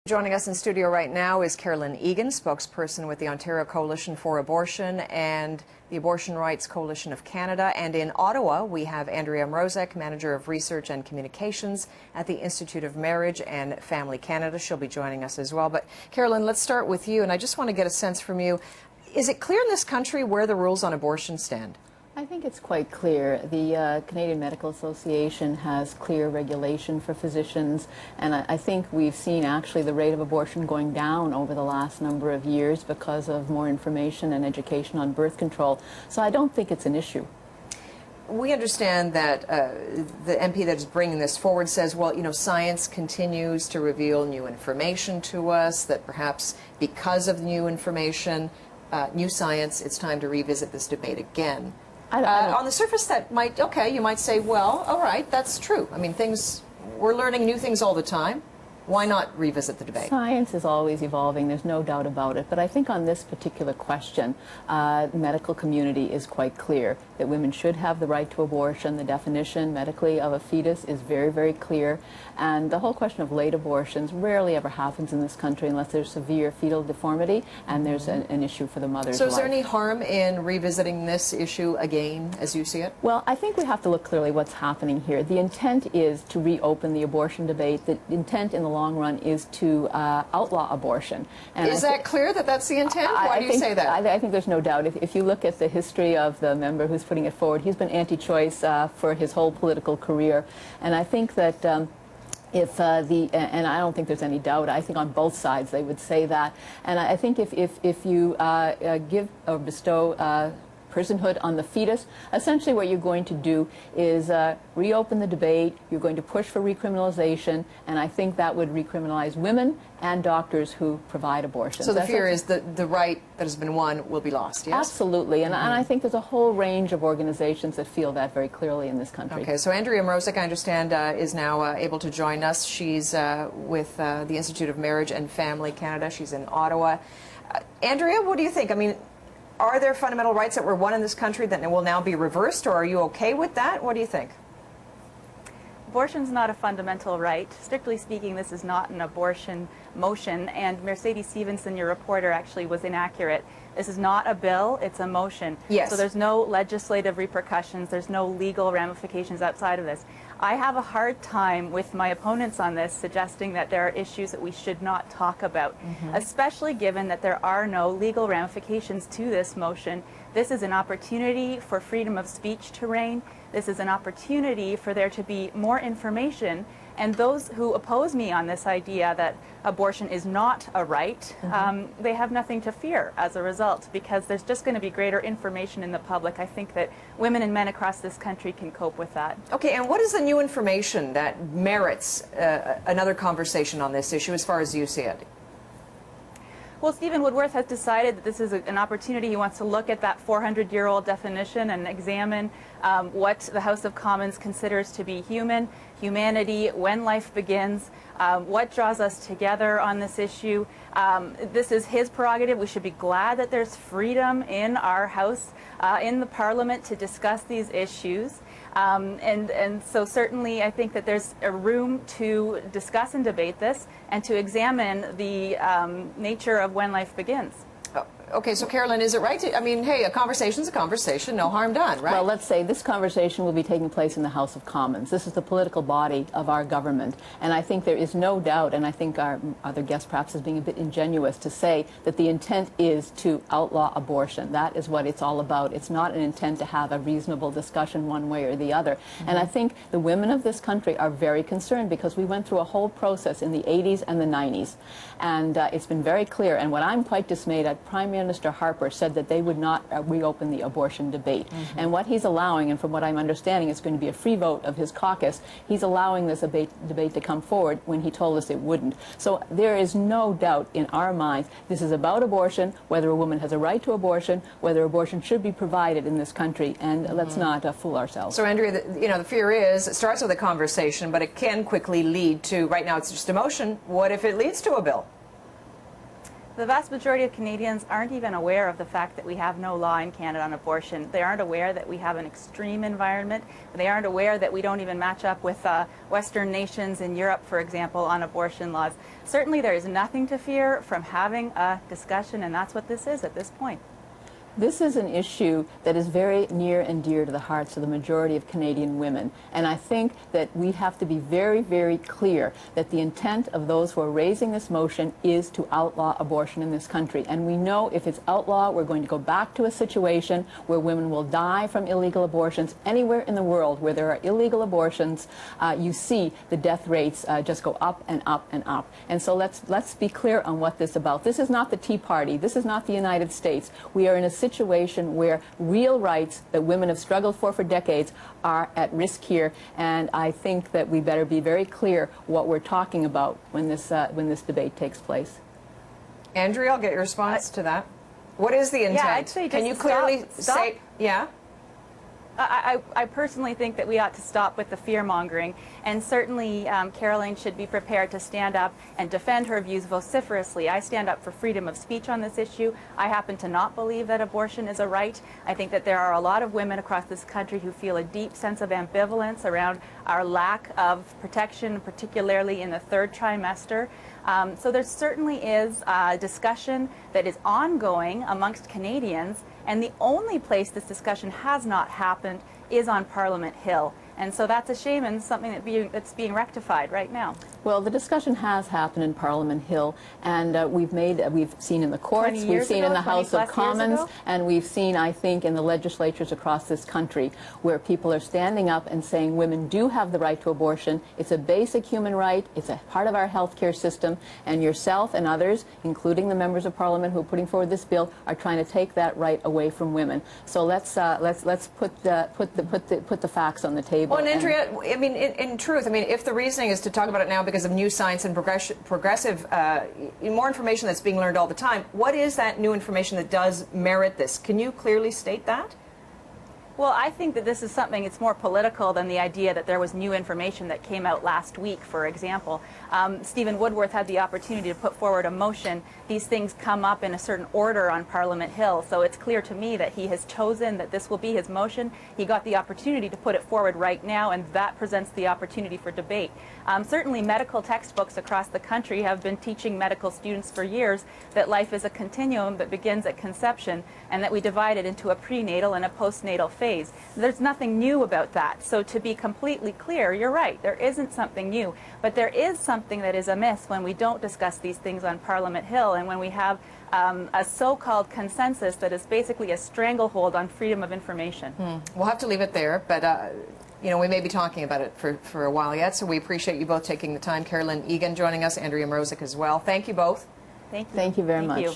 Joining us in studio right now is Carolyn Egan, spokesperson with the Ontario Coalition for Abortion and the Abortion Rights Coalition of Canada. And in Ottawa, we have Andrea Mrozek, Manager of Research and Communications at the Institute of Marriage and Family Canada. She'll be joining us as well. But Carolyn, let's start with you, and I just want to get a sense from you. Is it clear in this country where the rules on abortion stand? I think it's quite clear. The Canadian Medical Association has clear regulation for physicians, and I think we've seen actually the rate of abortion going down over the last number of years because of more information and education on birth control. So I don't think it's an issue. We understand that the MP that is bringing this forward says, well, you know, science continues to reveal new information to us, that perhaps because of the new information, new science, it's time to revisit this debate again. On the surface, that might, okay, you might say, well, all right, that's true. I mean, we're learning new things all the time. Why not revisit the debate? Science is always evolving, there's no doubt about it. But I think on this particular question, the medical community is quite clear that women should have the right to abortion. The definition medically of a fetus is very, very clear. And the whole question of late abortions rarely ever happens in this country unless there's severe fetal deformity and there's an issue for the mother's life. So is there any harm in revisiting this issue again, as you see it? Well, I think we have to look clearly what's happening here. The intent is to reopen the abortion debate. The intent in the long run is to outlaw abortion. And is that clear that that's the intent? Why do you say that? I think there's no doubt. If you look at the history of the member who's putting it forward, he's been anti-choice for his whole political career. And I think that and I don't think there's any doubt, I think on both sides they would say that. And I think if you give or bestow personhood on the fetus, essentially what you're going to do is reopen the debate, you're going to push for recriminalization, and I think that would recriminalize women and doctors who provide abortion. So the fear is that the right that has been won will be lost, yes? Absolutely, and I think there's a whole range of organizations that feel that very clearly in this country. Okay, so Andrea Mrozek, I understand, is now able to join us. She's with the Institute of Marriage and Family Canada. She's in Ottawa. Andrea, what do you think? I mean, are there fundamental rights that were won in this country that will now be reversed, or are you okay with that? What do you think? Abortion is not a fundamental right. Strictly speaking, this is not an abortion motion, and Mercedes Stevenson, your reporter, actually was inaccurate. This is not a bill, it's a motion. Yes. So there's no legislative repercussions, there's no legal ramifications outside of this. I have a hard time with my opponents on this suggesting that there are issues that we should not talk about, especially given that there are no legal ramifications to this motion. This is an opportunity for freedom of speech to reign. This is an opportunity for there to be more information. And those who oppose me on this idea that abortion is not a right, they have nothing to fear as a result, because there's just going to be greater information in the public. I think that women and men across this country can cope with that. Okay, and what is the new information that merits another conversation on this issue as far as you see it? Well, Stephen Woodworth has decided that this is an opportunity. He wants to look at that 400-year-old definition and examine what the House of Commons considers to be humanity, when life begins, what draws us together on this issue. This is his prerogative. We should be glad that there's freedom in our House, in the Parliament, to discuss these issues. And so certainly I think that there's a room to discuss and debate this and to examine the nature of when life begins. Okay, so Carolyn, is it right to, I mean, hey, a conversation's a conversation, no harm done, right? Well, let's say this conversation will be taking place in the House of Commons. This is the political body of our government, and I think there is no doubt, and I think our other guest perhaps is being a bit ingenuous to say that the intent is to outlaw abortion. That is what it's all about. It's not an intent to have a reasonable discussion one way or the other. And I think the women of this country are very concerned because we went through a whole process in the 80s and the 90s, and it's been very clear. And what I'm quite dismayed at, Prime Minister Harper said that they would not reopen the abortion debate. And what he's allowing, and from what I'm understanding, it's going to be a free vote of his caucus, he's allowing this debate to come forward when he told us it wouldn't. So there is no doubt in our minds this is about abortion, whether a woman has a right to abortion, whether abortion should be provided in this country, and let's not fool ourselves. So Andrea, the fear is, it starts with a conversation, but it can quickly lead to, right now it's just a motion, what if it leads to a bill? The vast majority of Canadians aren't even aware of the fact that we have no law in Canada on abortion. They aren't aware that we have an extreme environment. They aren't aware that we don't even match up with Western nations in Europe, for example, on abortion laws. Certainly there is nothing to fear from having a discussion, and that's what this is at this point. This is an issue that is very near and dear to the hearts of the majority of Canadian women. And I think that we have to be very, very clear that the intent of those who are raising this motion is to outlaw abortion in this country. And we know if it's outlawed, we're going to go back to a situation where women will die from illegal abortions. Anywhere in the world where there are illegal abortions, you see the death rates just go up and up and up. And so let's be clear on what this is about. This is not the Tea Party. This is not the United States. We are in a situation where real rights that women have struggled for decades are at risk here, and I think that we better be very clear what we're talking about when this debate takes place. Andrea, I'll get your response to that. What is the intent? Yeah, I'd say Can you just clearly stop. say, yeah? I personally think that we ought to stop with the fear-mongering, and certainly Carolyn should be prepared to stand up and defend her views vociferously. I stand up for freedom of speech on this issue. I happen to not believe that abortion is a right. I think that there are a lot of women across this country who feel a deep sense of ambivalence around our lack of protection, particularly in the third trimester. So there certainly is a discussion that is ongoing amongst Canadians, and the only place this discussion has not happened is on Parliament Hill. And so that's a shame and something that's being rectified right now. Well, the discussion has happened in Parliament Hill, and we've seen in the courts, we've seen in the House of Commons, and we've seen, I think, in the legislatures across this country, where people are standing up and saying women do have the right to abortion. It's a basic human right. It's a part of our healthcare system, and yourself and others, including the members of Parliament who are putting forward this bill, are trying to take that right away from women. So let's put the facts on the table. Well, and Andrea, I mean, in truth, I mean, if the reasoning is to talk about it now because of new science and progressive, more information that's being learned all the time, what is that new information that does merit this? Can you clearly state that? Well, I think that this is something that's more political than the idea that there was new information that came out last week, for example. Stephen Woodworth had the opportunity to put forward a motion. These things come up in a certain order on Parliament Hill, so it's clear to me that he has chosen that this will be his motion. He got the opportunity to put it forward right now, and that presents the opportunity for debate. Certainly medical textbooks across the country have been teaching medical students for years that life is a continuum that begins at conception and that we divide it into a prenatal and a postnatal phase. There's nothing new about that. So to be completely clear, you're right, there isn't something new, but there is something that is amiss when we don't discuss these things on Parliament Hill and when we have a so-called consensus that is basically a stranglehold on freedom of information. We'll have to leave it there, but you know, we may be talking about it for a while yet, so we appreciate you both taking the time. Carolyn Egan joining us, Andrea Mrozek as well. Thank you both. Thank you. Thank you very much. You.